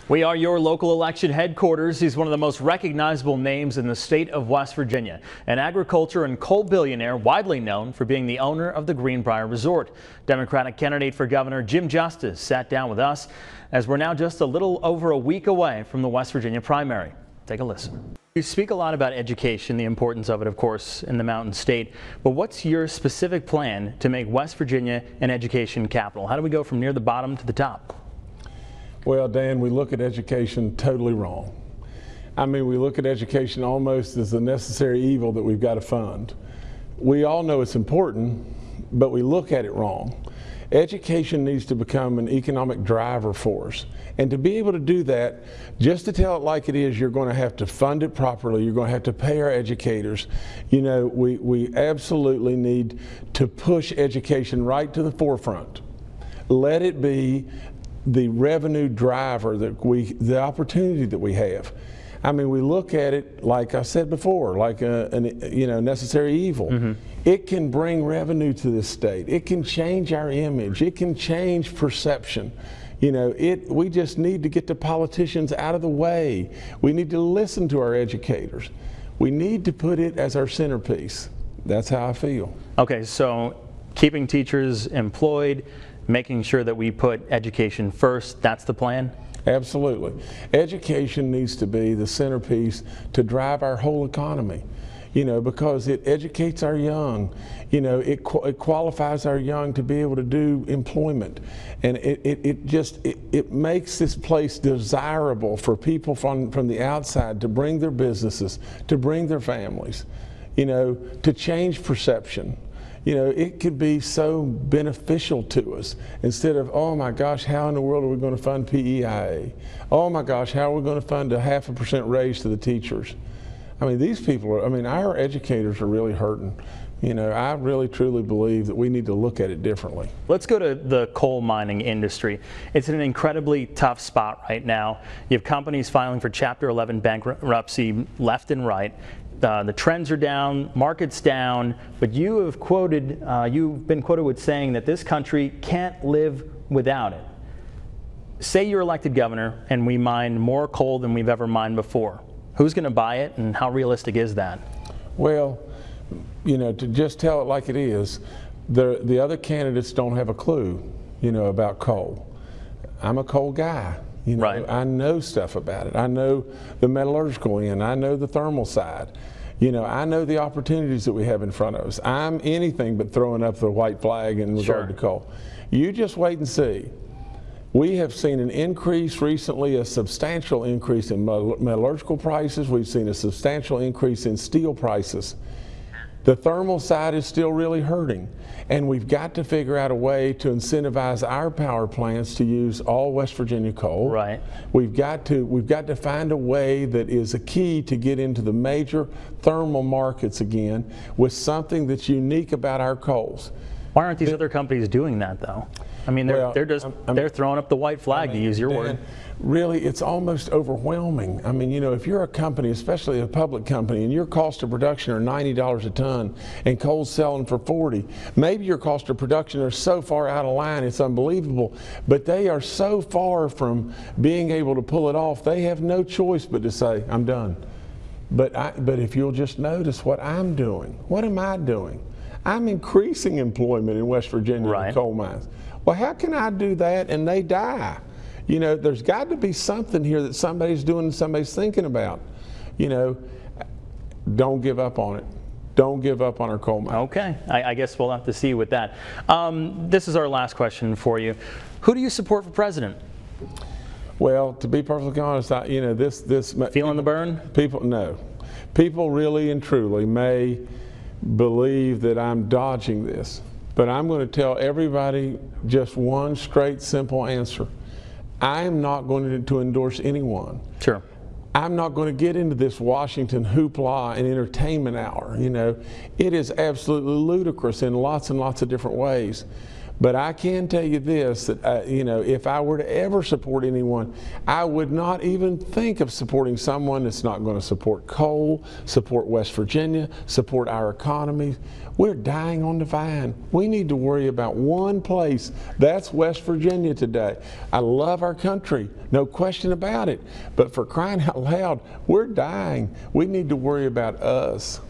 We are your local election headquarters. He's one of the most recognizable names in the state of West Virginia, an agriculture and coal billionaire widely known for being the owner of the Greenbrier Resort. Democratic candidate for governor Jim Justice sat down with us as we're now just a little over a week away from the West Virginia primary. Take a listen. You speak a lot about education, the importance of it, of course, in the Mountain State. But what's your specific plan to make West Virginia an education capital? How do we go from near the bottom to the top? Well, Dan, we look at education totally wrong. I mean, we look at education almost as a necessary evil that we've got to fund. We all know it's important, but we look at it wrong. Education needs to become an economic driver for us. And to be able to do that, just to tell it like it is, you're going to have to fund it properly. You're going to have to pay our educators. You know, we absolutely need to push education right to the forefront. Let it be the revenue driver the opportunity that we have. I mean, we look at it, like I said before, like a necessary evil. Mm-hmm. It can bring revenue to this state. It can change our image. It can change perception. You know, we just need to get the politicians out of the way. We need to listen to our educators. We need to put it as our centerpiece. That's how I feel. Okay, so keeping teachers employed, making sure that we put education first, that's the plan? Absolutely. Education needs to be the centerpiece to drive our whole economy, you know, because it educates our young. You know, it qualifies our young to be able to do employment. And it makes this place desirable for people from the outside to bring their businesses, to bring their families, you know, to change perception. You know, it could be so beneficial to us instead of, oh my gosh, how in the world are we going to fund PEIA? Oh my gosh, how are we going to fund a 0.5% raise to the teachers? I mean, these people our educators are really hurting. You know, I really truly believe that we need to look at it differently. Let's go to the coal mining industry. It's in an incredibly tough spot right now. You have companies filing for Chapter 11 bankruptcy left and right. The trends are down, market's down, but you've been quoted with saying that this country can't live without it. Say you're elected governor and we mine more coal than we've ever mined before. Who's going to buy it, and how realistic is that? Well, you know, to just tell it like it is, the other candidates don't have a clue, you know, about coal. I'm a coal guy. You know, right. I know stuff about it. I know the metallurgical end. I know the thermal side. You know, I know the opportunities that we have in front of us. I'm anything but throwing up the white flag in regard to coal. You just wait and see. We have seen an increase recently, a substantial increase in metallurgical prices. We've seen a substantial increase in steel prices. The thermal side is still really hurting, and we've got to figure out a way to incentivize our power plants to use all West Virginia coal. Right. We've got to find a way that is a key to get into the major thermal markets again with something that's unique about our coals. Why aren't these other companies doing that, though? I mean, they're throwing up the white flag, to use your word. Really, it's almost overwhelming. I mean, you know, if you're a company, especially a public company, and your cost of production are $90 a ton and coal's selling for $40, maybe your cost of production are so far out of line, it's unbelievable, but they are so far from being able to pull it off, they have no choice but to say, I'm done. But if you'll just notice what I'm doing, what am I doing? I'm increasing employment in West Virginia in coal mines. Well, how can I do that and they die? You know, there's got to be something here that somebody's doing and somebody's thinking about. You know, don't give up on it. Don't give up on our coal mine. Okay, I guess we'll have to see with that. This is our last question for you. Who do you support for president? Well, to be perfectly honest, you know, this feeling the burn? People really and truly may believe that I'm dodging this, but I'm going to tell everybody just one straight, simple answer. I am not going to endorse anyone. Sure. I'm not going to get into this Washington hoopla and entertainment hour. You know, it is absolutely ludicrous in lots and lots of different ways. But I can tell you this, that you know, if I were to ever support anyone, I would not even think of supporting someone that's not going to support coal, support West Virginia, support our economy. We're dying on the vine. We need to worry about one place. That's West Virginia today. I love our country, no question about it. But for crying out loud, we're dying. We need to worry about us.